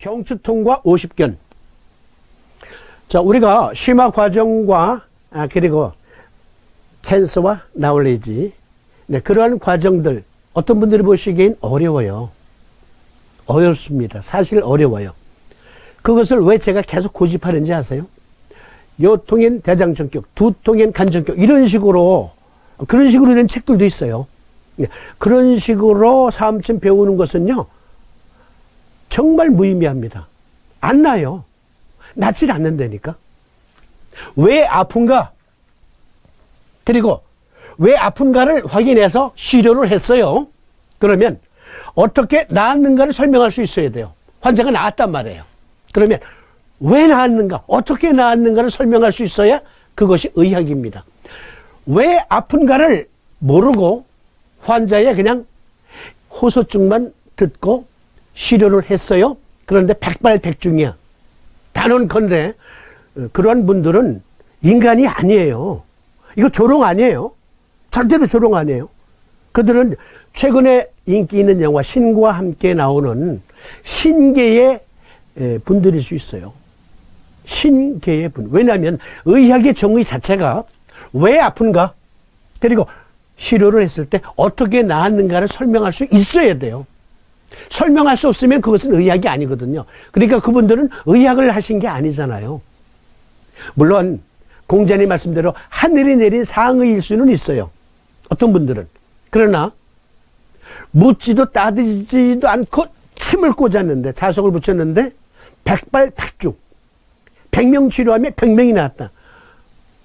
경추통과 50견. 자, 우리가 심화 과정과 그리고 캔서와 나올리지, 네, 그러한 과정들 어떤 분들이 보시기엔 어려워요. 어렵습니다. 사실 어려워요. 그것을 왜 제가 계속 고집하는지 아세요? 요통엔 대장전격, 두통엔 간전격, 이런 식으로, 그런 식으로 된 책들도 있어요. 네, 그런 식으로 사음점 배우는 것은요, 정말 무의미합니다. 안 나요. 낫질 않는다니까. 왜 아픈가? 그리고 왜 아픈가를 확인해서 치료를 했어요. 그러면 어떻게 나았는가를 설명할 수 있어야 돼요. 환자가 나았단 말이에요. 그러면 왜 나았는가? 어떻게 나았는가를 설명할 수 있어야 그것이 의학입니다. 왜 아픈가를 모르고 환자의 그냥 호소증만 듣고 치료를 했어요. 그런데 백발백중이야. 단언컨대 그런 분들은 인간이 아니에요. 이거 조롱 아니에요. 절대로 조롱 아니에요. 그들은 최근에 인기 있는 영화 신과 함께 나오는 신계의 분들일 수 있어요. 신계의 분. 왜냐하면 의학의 정의 자체가 왜 아픈가, 그리고 치료를 했을 때 어떻게 나았는가를 설명할 수 있어야 돼요. 설명할 수 없으면 그것은 의학이 아니거든요. 그러니까 그분들은 의학을 하신 게 아니잖아요. 물론 공자님 말씀대로 하늘이 내린 상의일 수는 있어요. 어떤 분들은. 그러나 묻지도 따지지도 않고 침을 꽂았는데, 자석을 붙였는데 백발백중, 100명 치료하면 100명이 나왔다.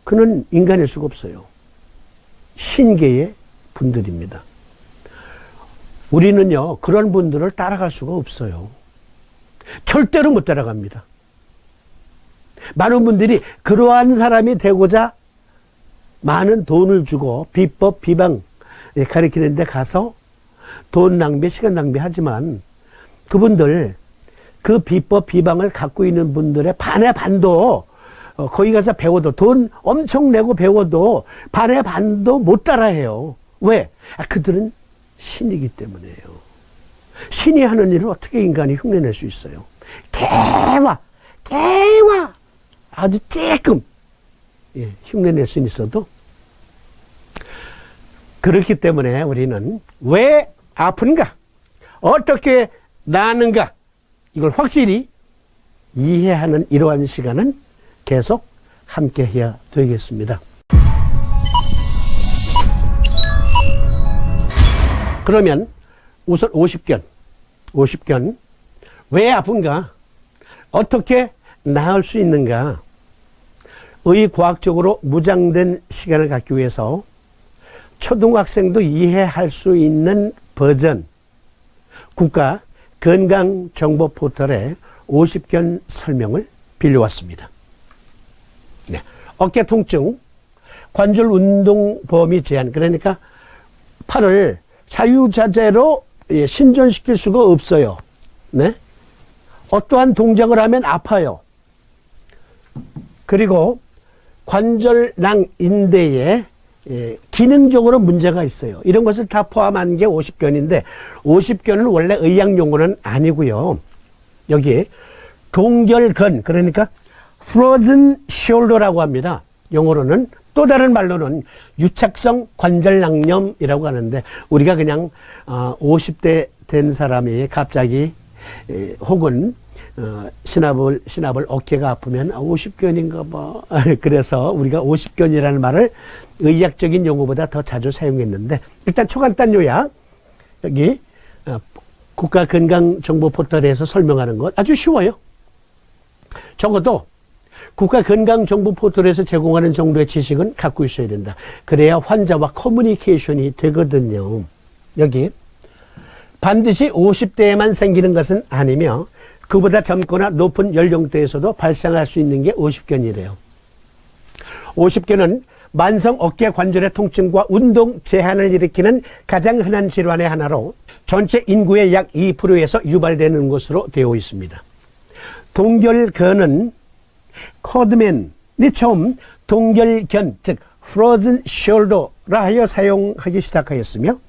그는 인간일 수가 없어요. 신계의 분들입니다. 우리는요, 그런 분들을 따라갈 수가 없어요. 절대로 못 따라갑니다. 많은 분들이 그러한 사람이 되고자 많은 돈을 주고 비법, 비방 가르치는 데 가서 돈 낭비, 시간 낭비하지만 그분들, 그 비법, 비방을 갖고 있는 분들의 반의 반도 거기 가서 배워도, 돈 엄청 내고 배워도 반의 반도 못 따라해요. 왜? 그들은 신이기 때문에요. 신이 하는 일을 어떻게 인간이 흉내낼 수 있어요? 개와 아주 쬐끔 흉내낼 수 있어도, 그렇기 때문에 우리는 왜 아픈가, 어떻게 나았는가, 이걸 확실히 이해하는 이러한 시간은 계속 함께 해야 되겠습니다. 그러면 우선 50견 왜 아픈가, 어떻게 나을 수 있는가, 의과학적으로 무장된 시간을 갖기 위해서 초등학생도 이해할 수 있는 버전, 국가 건강정보 포털에 50견 설명을 빌려왔습니다. 네. 어깨 통증, 관절 운동 범위 제한, 그러니까 팔을 자유자재로 신전시킬 수가 없어요. 네? 어떠한 동작을 하면 아파요. 그리고 관절낭 인대에 기능적으로 문제가 있어요. 이런 것을 다 포함한 게 50견인데 50견은 원래 의학 용어는 아니고요. 여기 동결근, 그러니까 frozen shoulder라고 합니다. 영어로는. 또 다른 말로는 유착성 관절낭염이라고 하는데, 우리가 그냥 50대 된 사람이 갑자기 혹은 신압을 어깨가 아프면 50견인가 봐. 그래서 우리가 50견이라는 말을 의학적인 용어보다 더 자주 사용했는데, 일단 초간단 요약, 여기 국가건강정보포털에서 설명하는 것 아주 쉬워요. 적어도 국가건강정보포털에서 제공하는 정도의 지식은 갖고 있어야 된다. 그래야 환자와 커뮤니케이션이 되거든요. 여기 반드시 50대에만 생기는 것은 아니며 그보다 젊거나 높은 연령대에서도 발생할 수 있는 게 50견이래요. 50견은 만성 어깨 관절의 통증과 운동 제한을 일으키는 가장 흔한 질환의 하나로 전체 인구의 약 2%에서 유발되는 것으로 되어 있습니다. 동결견은 커드맨이 처음 동결견, 즉 frozen shoulder라 하여 사용하기 시작하였으며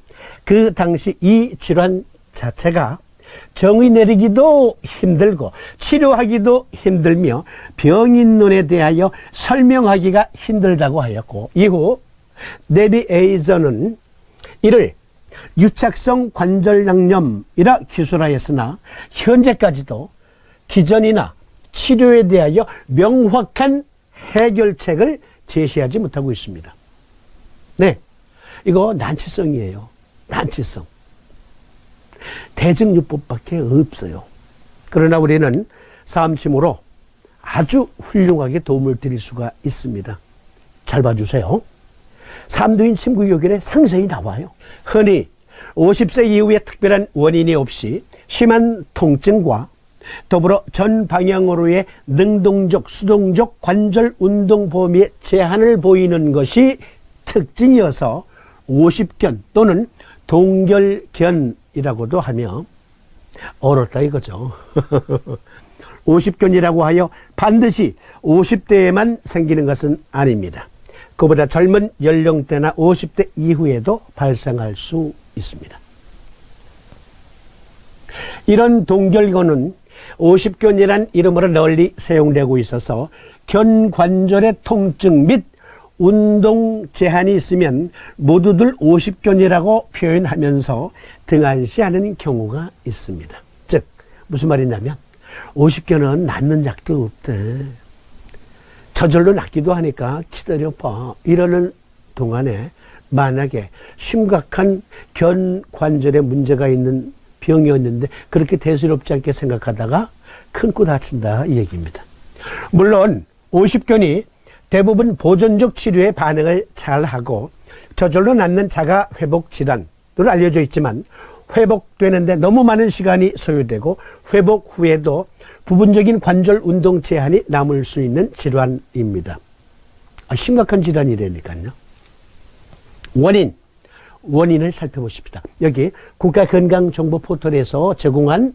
그 당시 이 질환 자체가 정의 내리기도 힘들고 치료하기도 힘들며 병인론에 대하여 설명하기가 힘들다고 하였고, 이후 내비에이저는 이를 유착성 관절양념이라 기술하였으나 현재까지도 기전이나 치료에 대하여 명확한 해결책을 제시하지 못하고 있습니다. 네, 이거 난치성이에요. 난치성. 대증요법밖에 없어요. 그러나 우리는 사암침으로 아주 훌륭하게 도움을 드릴 수가 있습니다. 잘 봐주세요. 삼두인 침구요결에 상세히 나와요. 흔히 50세 이후에 특별한 원인이 없이 심한 통증과 더불어 전 방향으로의 능동적, 수동적 관절 운동 범위에 제한을 보이는 것이 특징이어서 50견 또는 동결견이라고도 하며 어렵다 이거죠. 50견이라고 하여 반드시 50대에만 생기는 것은 아닙니다. 그보다 젊은 연령대나 50대 이후에도 발생할 수 있습니다. 이런 동결견은 50견이란 이름으로 널리 사용되고 있어서 견관절의 통증 및 운동 제한이 있으면 모두들 50견이라고 표현하면서 등한시하는 경우가 있습니다. 즉 무슨 말이냐면 50견은 낫는 약도 없대. 저절로 낫기도 하니까 기다려봐. 이러는 동안에 만약에 심각한 견관절에 문제가 있는 병이었는데 그렇게 대수롭지 않게 생각하다가 큰 코 다친다 이 얘기입니다. 물론 50견이 대부분 보존적 치료에 반응을 잘하고 저절로 낫는 자가 회복 질환으로 알려져 있지만 회복되는데 너무 많은 시간이 소요되고 회복 후에도 부분적인 관절 운동 제한이 남을 수 있는 질환입니다. 심각한 질환이라니까요. 원인을 살펴보십시다. 여기 국가건강정보 포털에서 제공한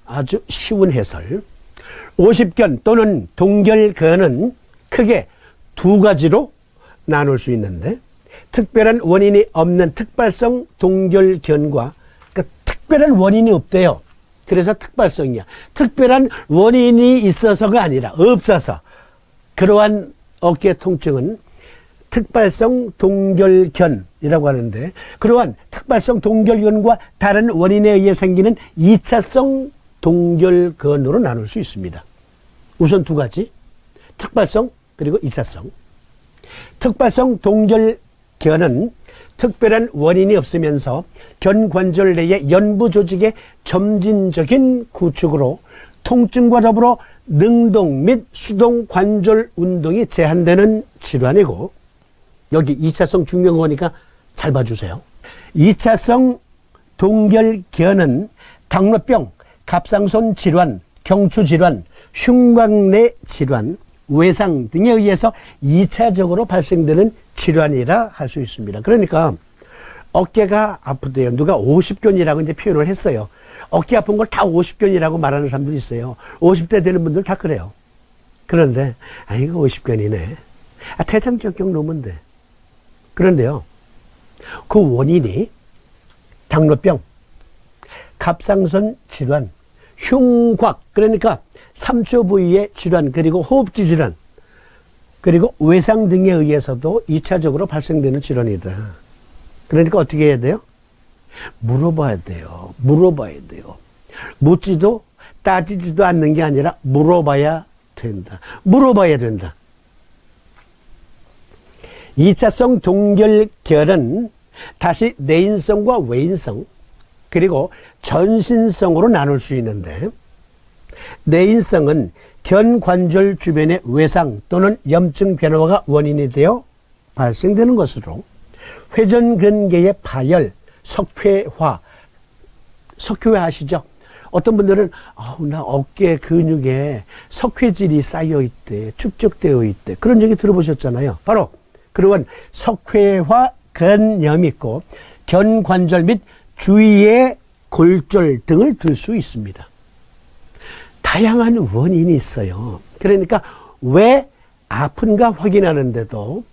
아주 쉬운 해설. 50견 또는 동결견은 크게 두 가지로 나눌 수 있는데 특별한 원인이 없는 특발성 동결견과 그러니까 특별한 원인이 없대요. 그래서 특발성이야. 특별한 원인이 있어서가 아니라 없어서 그러한 어깨 통증은 특발성 동결견이라고 하는데 그러한 특발성 동결견과 다른 원인에 의해 생기는 2차성 동결견으로 나눌 수 있습니다. 우선 두 가지. 특발성 그리고 2차성. 특발성 동결견은 특별한 원인이 없으면서 견관절 내의 연부 조직의 점진적인 구축으로 통증과 더불어 능동 및 수동 관절 운동이 제한되는 질환이고 여기 2차성 중요한 거니까 잘 봐주세요. 2차성 동결견은 당뇨병, 갑상선 질환, 경추 질환, 흉곽내 질환, 외상 등에 의해서 2차적으로 발생되는 질환이라 할 수 있습니다. 그러니까 어깨가 아프대요. 누가 50견이라고 이제 표현을 했어요. 어깨 아픈 걸 다 50견이라고 말하는 사람들이 있어요. 50대 되는 분들 다 그래요. 그런데 이거 50견이네. 대장적경 놓으면 돼. 그런데요. 그 원인이 당뇨병, 갑상선 질환, 흉곽 그러니까 삼초 부위의 질환 그리고 호흡기 질환 그리고 외상 등에 의해서도 2차적으로 발생되는 질환이다. 그러니까 어떻게 해야 돼요? 물어봐야 돼요. 물어봐야 돼요. 묻지도 따지지도 않는 게 아니라 물어봐야 된다. 물어봐야 된다. 2차성 동결결은 다시 내인성과 외인성 그리고 전신성으로 나눌 수 있는데 내인성은 견관절 주변의 외상 또는 염증 변화가 원인이 되어 발생되는 것으로 회전근개의 파열 석회화. 석회화 아시죠? 어떤 분들은 나 어깨 근육에 석회질이 쌓여 있대, 축적되어 있대, 그런 얘기 들어보셨잖아요. 바로 그런 석회화 근염이 있고 견관절 및 주위의 골절 등을 들 수 있습니다. 다양한 원인이 있어요. 그러니까 왜 아픈가 확인하는데도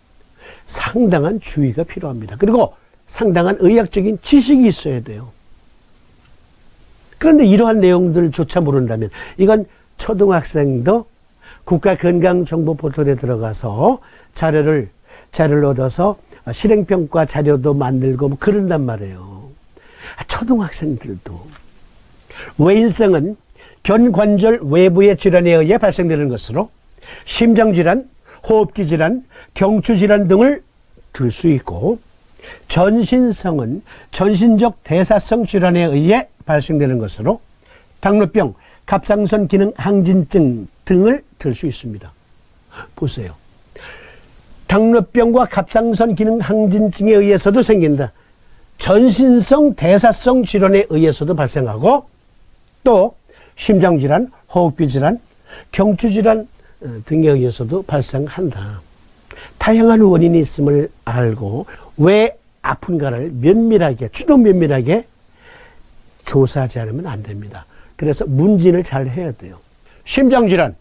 상당한 주의가 필요합니다. 그리고 상당한 의학적인 지식이 있어야 돼요. 그런데 이러한 내용들조차 모른다면 이건 초등학생도 국가건강정보포털에 들어가서 자료를 얻어서 실행평가 자료도 만들고 뭐 그런단 말이에요. 초등학생들도. 외인성은 견관절 외부의 질환에 의해 발생되는 것으로 심장질환, 호흡기질환, 경추질환 등을 들 수 있고, 전신성은 전신적 대사성 질환에 의해 발생되는 것으로 당뇨병, 갑상선 기능 항진증 등을 들 수 있습니다. 보세요. 당뇨병과 갑상선 기능 항진증에 의해서도 생긴다. 전신성 대사성 질환에 의해서도 발생하고, 또 심장질환, 호흡기질환, 경추질환 등에 의해서도 발생한다. 다양한 원인이 있음을 알고 왜 아픈가를 면밀하게, 주도 면밀하게 조사하지 않으면 안 됩니다. 그래서 문진을 잘 해야 돼요. 심장질환,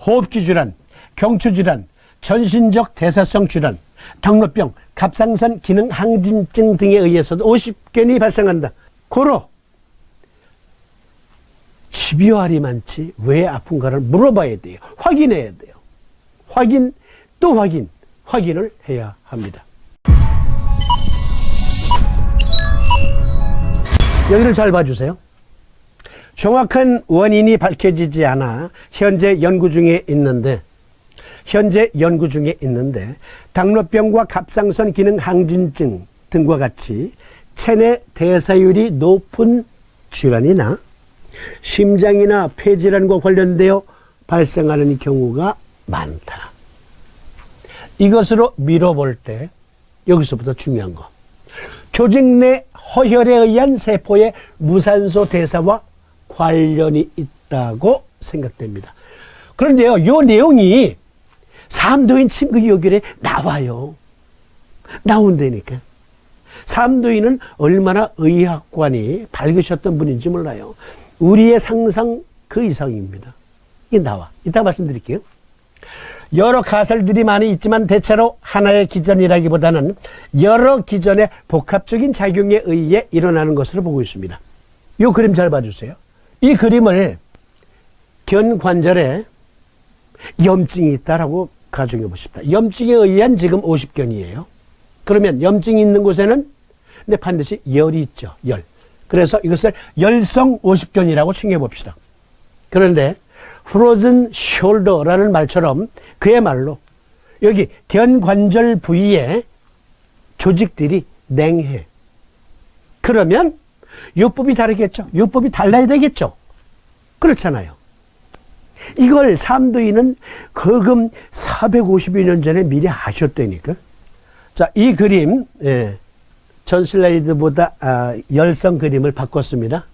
호흡기질환, 경추질환, 전신적 대사성 질환, 당뇨병, 갑상선 기능 항진증 등에 의해서도 50견이 발생한다. 고로 집요할이 많지 왜 아픈가를 물어봐야 돼요. 확인해야 돼요. 확인, 또 확인, 확인을 해야 합니다. 여기를 잘 봐주세요. 정확한 원인이 밝혀지지 않아 현재 연구 중에 있는데 당뇨병과 갑상선 기능 항진증 등과 같이 체내 대사율이 높은 질환이나 심장이나 폐질환과 관련되어 발생하는 경우가 많다. 이것으로 미뤄볼 때 여기서부터 중요한 거. 조직 내 허혈에 의한 세포의 무산소 대사와 관련이 있다고 생각됩니다. 그런데요, 이 내용이 삼도인 침구요결에 나와요. 나온다니까. 삼도인은 얼마나 의학관이 밝으셨던 분인지 몰라요. 우리의 상상 그 이상입니다. 이게 나와. 이따 말씀드릴게요. 여러 가설들이 많이 있지만 대체로 하나의 기전이라기보다는 여러 기전의 복합적인 작용에 의해 일어나는 것으로 보고 있습니다. 이 그림 잘 봐주세요. 이 그림을 견관절에 염증이 있다라고 가정해 보십시다. 염증에 의한 지금 50견이에요. 그러면 염증이 있는 곳에는 근데 반드시 열이 있죠. 열. 그래서 이것을 열성 50견이라고 칭해 봅시다. 그런데 frozen shoulder라는 말처럼 그야말로 여기 견관절 부위에 조직들이 냉해. 그러면 요법이 다르겠죠. 요법이 달라야 되겠죠. 그렇잖아요. 이걸 삼도인은 거금 450여 년 전에 미리 아셨다니까. 자, 이 그림, 전 슬라이드보다 열성 그림을 바꿨습니다.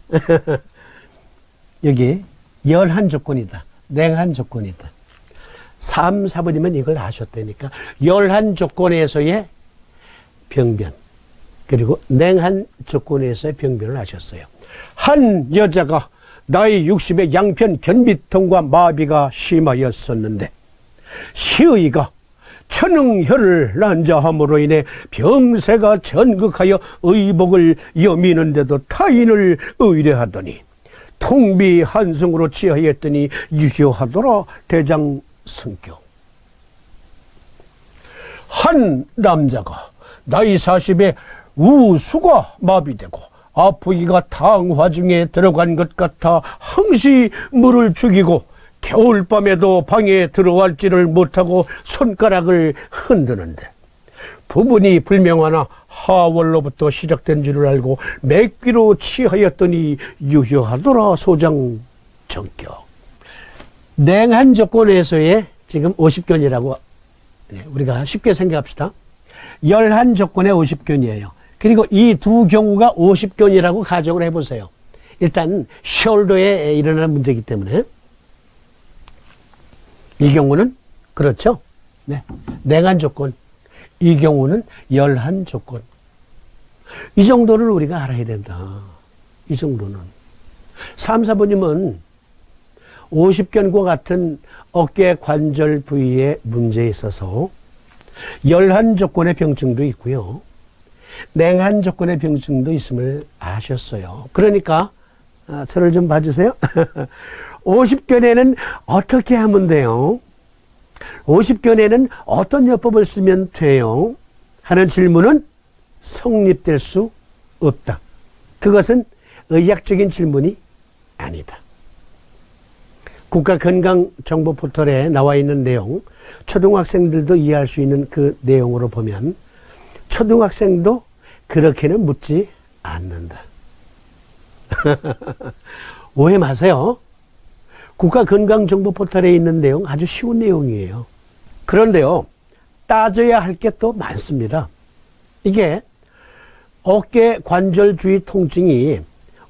여기 열한 조건이다. 냉한 조건이다. 3, 4번이면 이걸 아셨다니까. 열한 조건에서의 병변, 그리고 냉한 조건에서의 병변을 아셨어요. 한 여자가 나이 60에 양편 견비통과 마비가 심하였었는데 시의가 천응혈을 난자함으로 인해 병세가 전극하여 의복을 여미는데도 타인을 의뢰하더니 통비 한승으로 취하였더니 유효하더라 대장승교. 한 남자가 나이 40에 우수가 마비되고 아프기가 당화 중에 들어간 것 같아 항시 물을 죽이고 겨울밤에도 방에 들어갈지를 못하고 손가락을 흔드는데 부분이 불명하나 하월로부터 시작된 줄을 알고 맥귀로 취하였더니 유효하더라 소장 전격. 냉한 조건에서의 지금 50견이라고 우리가 쉽게 생각합시다. 열한 조건의 50견이에요. 그리고 이 두 경우가 50견이라고 가정을 해보세요. 일단 숄더에 일어나는 문제이기 때문에 이 경우는 그렇죠. 네. 냉한 조건. 이 경우는 열한 조건. 이 정도를 우리가 알아야 된다. 이 정도는. 3, 4번님은 50견과 같은 어깨 관절 부위의 문제에 있어서 열한 조건의 병증도 있고요. 냉한 조건의 병증도 있음을 아셨어요. 그러니까 저를 좀 봐주세요. 50견에는 어떻게 하면 돼요? 50견에는 어떤 요법을 쓰면 돼요? 하는 질문은 성립될 수 없다. 그것은 의학적인 질문이 아니다. 국가건강정보포털에 나와 있는 내용, 초등학생들도 이해할 수 있는 그 내용으로 보면 초등학생도 그렇게는 묻지 않는다. 오해 마세요. 국가건강정보포털에 있는 내용 아주 쉬운 내용이에요. 그런데요, 따져야 할 게 또 많습니다. 이게 어깨 관절 주위 통증이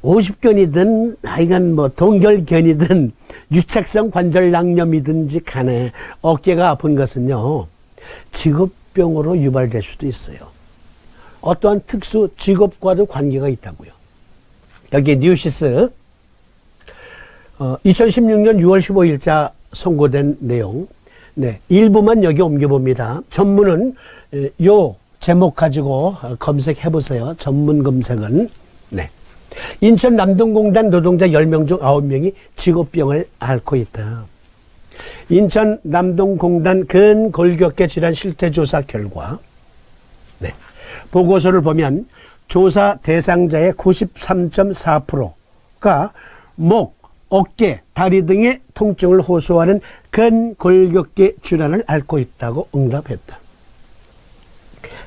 50견이든 하여간 뭐 동결견이든 유착성 관절 낭염이든지 간에 어깨가 아픈 것은요, 직업병으로 유발될 수도 있어요. 어떠한 특수 직업과도 관계가 있다고요. 여기 뉴시스 2016년 6월 15일자 선고된 내용, 네, 일부만 여기 옮겨봅니다. 전문은 요 제목 가지고 검색해 보세요. 전문 검색은. 네. 인천 남동공단 노동자 10명 중 9명이 직업병을 앓고 있다. 인천 남동공단 근골격계 질환 실태조사 결과, 네, 보고서를 보면 조사 대상자의 93.4%가 목, 어깨, 다리 등의 통증을 호소하는 근골격계 질환을 앓고 있다고 응답했다.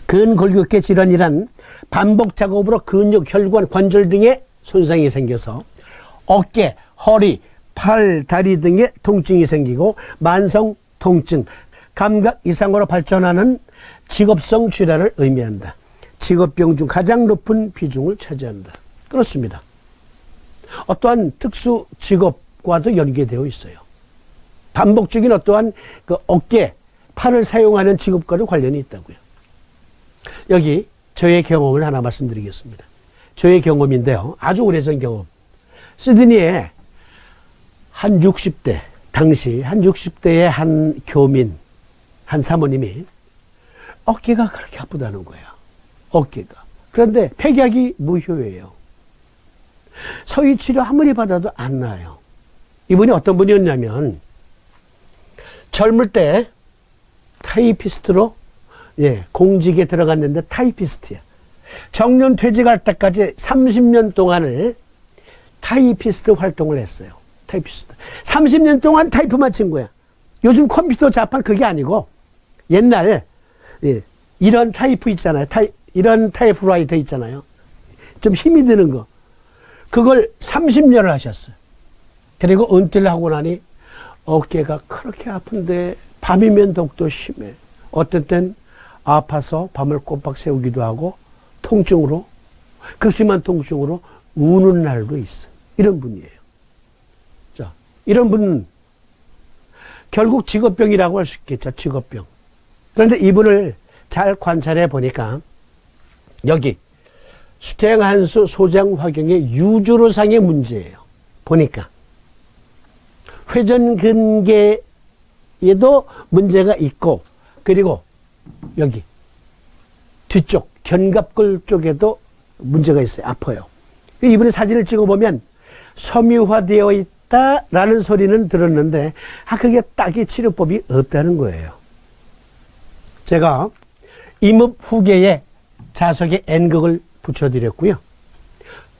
근골격계 질환이란 반복 작업으로 근육, 혈관, 관절 등의 손상이 생겨서 어깨, 허리, 팔, 다리 등의 통증이 생기고 만성 통증, 감각 이상으로 발전하는 직업성 질환을 의미한다. 직업병 중 가장 높은 비중을 차지한다. 그렇습니다. 어떠한 특수 직업과도 연계되어 있어요. 반복적인 어떠한 그 어깨, 팔을 사용하는 직업과도 관련이 있다고요. 여기 저의 경험을 하나 말씀드리겠습니다. 저의 경험인데요. 아주 오래전 경험. 시드니에 한 60대, 당시 한 60대의 한 교민, 한 사모님이 어깨가 그렇게 아프다는 거예요. 어깨가. 그런데 폐기약이 무효예요. 서위 치료 아무리 받아도 안 나아요. 이분이 어떤 분이었냐면 젊을 때 타이피스트로 공직에 들어갔는데 타이피스트야. 정년 퇴직할 때까지 30년 동안을 타이피스트 활동을 했어요. 타이피스트. 30년 동안 타이프만 친 거야. 요즘 컴퓨터 자판 그게 아니고 옛날 이런 타이프 있잖아요. 이런 타이프라이터 있잖아요. 좀 힘이 드는 거. 그걸 30년을 하셨어요. 그리고 은퇴를 하고 나니 어깨가 그렇게 아픈데 밤이면 더욱더 심해. 어떤 땐 아파서 밤을 꼬박 새우기도 하고 통증으로, 극심한 통증으로 우는 날도 있어. 이런 분이에요. 자, 이런 분은 결국 직업병이라고 할 수 있겠죠. 직업병. 그런데 이분을 잘 관찰해 보니까 여기 수탱한수 소장화경의 유주로상의 문제예요. 보니까 회전근개에도 문제가 있고, 그리고 여기 뒤쪽 견갑골 쪽에도 문제가 있어요. 아파요. 이분의 사진을 찍어보면 섬유화되어 있다라는 소리는 들었는데 그게 딱히 치료법이 없다는 거예요. 제가 임읍 후계에 자석에 N극을 붙여드렸고요.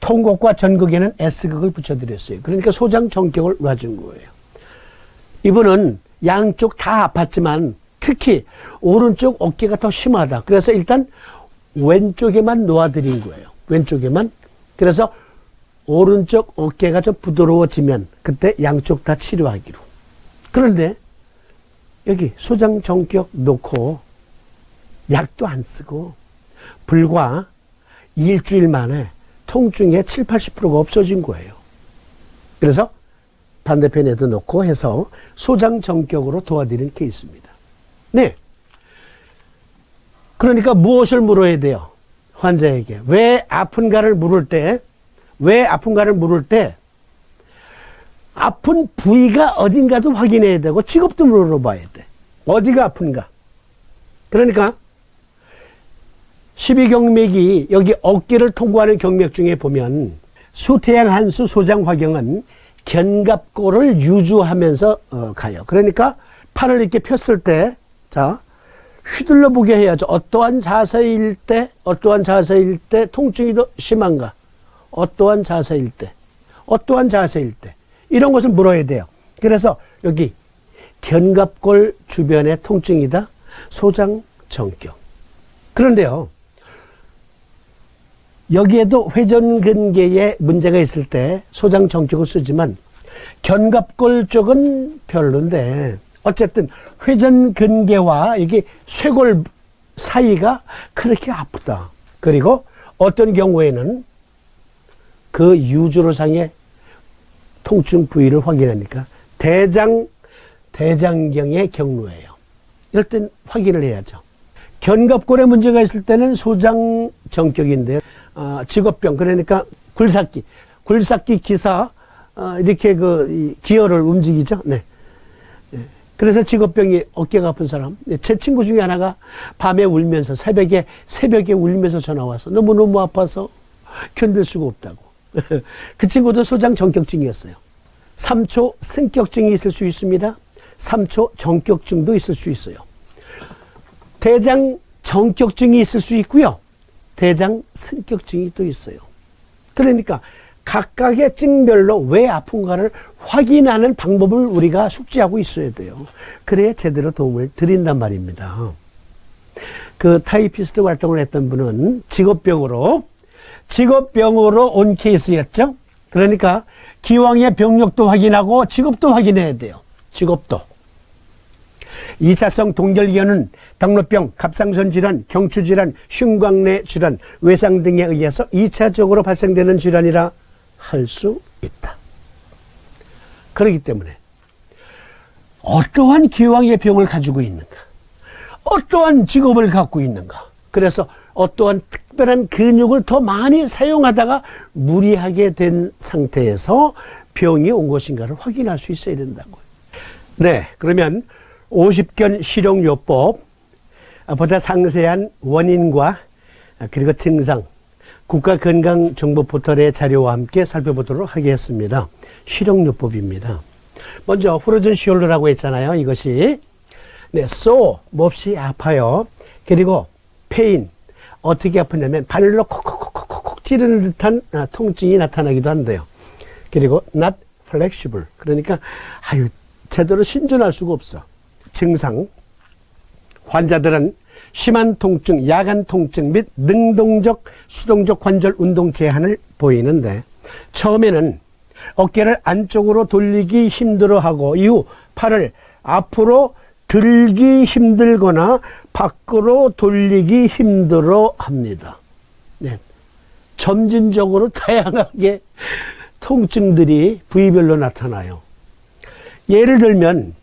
통곡과 전극에는 S극을 붙여드렸어요. 그러니까 소장 전격을 놔준 거예요. 이분은 양쪽 다 아팠지만 특히 오른쪽 어깨가 더 심하다. 그래서 일단 왼쪽에만 놓아드린 거예요. 왼쪽에만. 그래서 오른쪽 어깨가 좀 부드러워지면 그때 양쪽 다 치료하기로. 그런데 여기 소장 전격 놓고 약도 안 쓰고 불과 일주일 만에 통증의 7, 80%가 없어진 거예요. 그래서 반대편에도 놓고 해서 소장정격으로 도와드리는 케이스입니다. 네. 그러니까 무엇을 물어야 돼요? 환자에게. 왜 아픈가를 물을 때, 아픈 부위가 어딘가도 확인해야 되고, 직업도 물어봐야 돼. 어디가 아픈가? 그러니까, 12경맥이 여기 어깨를 통과하는 경맥 중에 보면, 수태양 한수 소장화경은 견갑골을 유주하면서 가요. 그러니까, 팔을 이렇게 폈을 때, 자, 휘둘러 보게 해야죠. 어떠한 자세일 때 통증이 더 심한가? 어떠한 자세일 때. 이런 것을 물어야 돼요. 그래서 여기 견갑골 주변의 통증이다. 소장정격. 그런데요. 여기에도 회전근개에 문제가 있을 때 소장정격을 쓰지만 견갑골 쪽은 별론데 어쨌든 회전근개와 이게 쇄골 사이가 그렇게 아프다. 그리고 어떤 경우에는 그 유주로상의 통증 부위를 확인하니까 대장경의 경로예요. 이럴 땐 확인을 해야죠. 견갑골에 문제가 있을 때는 소장정격인데 직업병 그러니까 굴삭기 기사 이렇게 그 기어를 움직이죠. 네. 그래서 직업병이 어깨가 아픈 사람. 제 친구 중에 하나가 밤에 울면서 새벽에 울면서 전화 와서 너무너무 아파서 견딜 수가 없다고. 그 친구도 소장정격증이었어요. 3초 승격증이 있을 수 있습니다. 3초 정격증도 있을 수 있어요. 대장정격증이 있을 수 있고요. 대장승격증이 또 있어요. 그러니까 각각의 증별로 왜 아픈가를 확인하는 방법을 우리가 숙지하고 있어야 돼요. 그래야 제대로 도움을 드린단 말입니다. 그 타이피스트 활동을 했던 분은 직업병으로 온 케이스였죠. 그러니까 기왕의 병력도 확인하고 직업도 확인해야 돼요. 직업도. 2차성 동결기현은 당뇨병, 갑상선 질환, 경추 질환, 흉곽내 질환, 외상 등에 의해서 2차적으로 발생되는 질환이라 할 수 있다. 그렇기 때문에 어떠한 기왕의 병을 가지고 있는가? 어떠한 직업을 갖고 있는가? 그래서 어떠한 특별한 근육을 더 많이 사용하다가 무리하게 된 상태에서 병이 온 것인가를 확인할 수 있어야 된다고요. 네, 그러면 50견 실용요법 보다 상세한 원인과 그리고 증상 국가건강정보포털의 자료와 함께 살펴보도록 하겠습니다. 실용요법입니다. 먼저 후르즌시올루라고 했잖아요. 이것이 몹시 아파요. 그리고 페인 어떻게 아프냐면 바늘로 콕콕콕콕콕 찌르는 듯한 통증이 나타나기도 한대요. 그리고 not flexible 그러니까 제대로 신전할 수가 없어. 증상 환자들은 심한 통증, 야간 통증 및 능동적, 수동적 관절 운동 제한을 보이는데 처음에는 어깨를 안쪽으로 돌리기 힘들어하고 이후 팔을 앞으로 들기 힘들거나 밖으로 돌리기 힘들어합니다. 네. 점진적으로 다양하게 통증들이 부위별로 나타나요. 예를 들면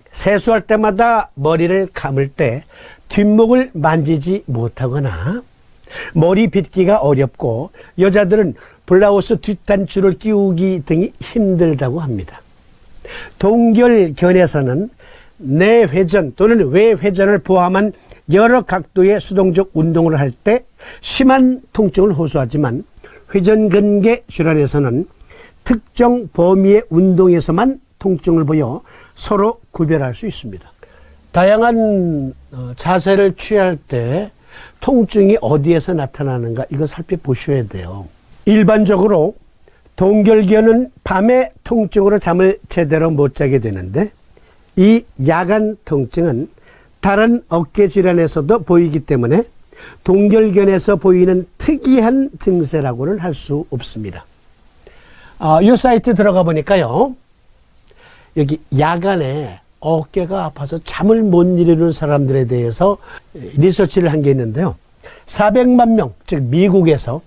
세수할 때마다 머리를 감을 때 뒷목을 만지지 못하거나 머리 빗기가 어렵고 여자들은 블라우스 뒷단추를 끼우기 등이 힘들다고 합니다. 동결견에서는 내회전 또는 외회전을 포함한 여러 각도의 수동적 운동을 할 때 심한 통증을 호소하지만 회전근개 질환에서는 특정 범위의 운동에서만 통증을 보여 서로 구별할 수 있습니다. 다양한 자세를 취할 때 통증이 어디에서 나타나는가 이거 살펴보셔야 돼요. 일반적으로 동결견은 밤에 통증으로 잠을 제대로 못 자게 되는데 이 야간 통증은 다른 어깨 질환에서도 보이기 때문에 동결견에서 보이는 특이한 증세라고는 할 수 없습니다. 이 사이트 들어가 보니까요. 여기 야간에 어깨가 아파서 잠을 못 이루는 사람들에 대해서 리서치를 한 게 있는데요. 400만 명, 즉 미국에서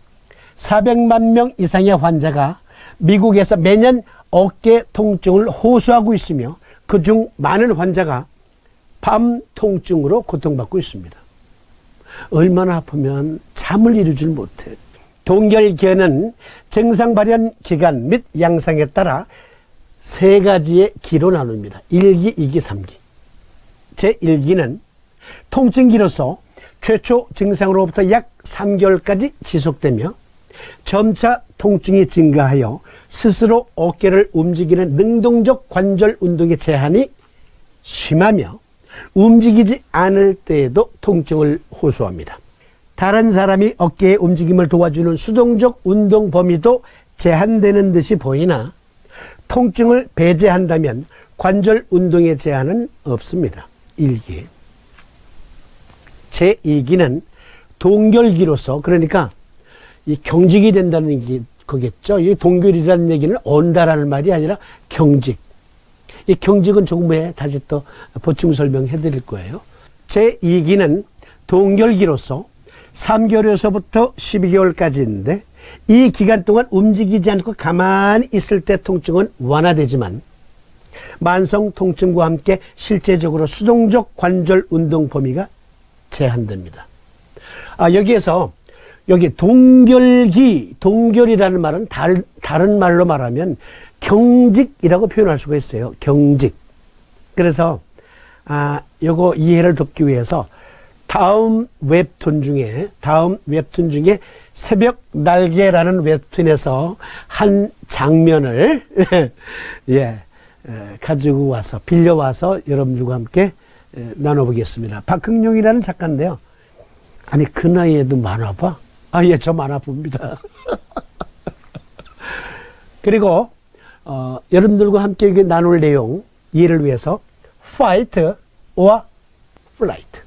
400만 명 이상의 환자가 미국에서 매년 어깨 통증을 호소하고 있으며 그중 많은 환자가 밤 통증으로 고통받고 있습니다. 얼마나 아프면 잠을 이루질 못해. 동결기에는 증상 발현 기간 및 양상에 따라 세 가지의 기로 나눕니다. 1기, 2기, 3기. 제1기는 통증기로서 최초 증상으로부터 약 3개월까지 지속되며 점차 통증이 증가하여 스스로 어깨를 움직이는 능동적 관절 운동의 제한이 심하며 움직이지 않을 때에도 통증을 호소합니다. 다른 사람이 어깨의 움직임을 도와주는 수동적 운동 범위도 제한되는 듯이 보이나 통증을 배제한다면 관절 운동의 제한은 없습니다. 1기. 제2기는 동결기로서, 그러니까 이 경직이 된다는 거겠죠. 이 동결이라는 얘기는 온다라는 말이 아니라 경직. 이 경직은 조금 후에 다시 또 보충 설명해 드릴 거예요. 제2기는 동결기로서 3개월에서부터 12개월까지인데 이 기간 동안 움직이지 않고 가만히 있을 때 통증은 완화되지만 만성 통증과 함께 실제적으로 수동적 관절 운동 범위가 제한됩니다. 여기에서 여기 동결이라는 말은 다른 말로 말하면 경직이라고 표현할 수가 있어요. 경직. 그래서 요거 이해를 돕기 위해서 다음 웹툰 중에 새벽 날개라는 웹툰에서 한 장면을 가지고 와서 빌려와서 여러분들과 함께 나눠보겠습니다. 박흥룡이라는 작가인데요. 아니 그 나이에도 만화 봐? 예, 저 만화 봅니다. 그리고 여러분들과 함께 나눌 내용 이해를 위해서 Fight or Flight.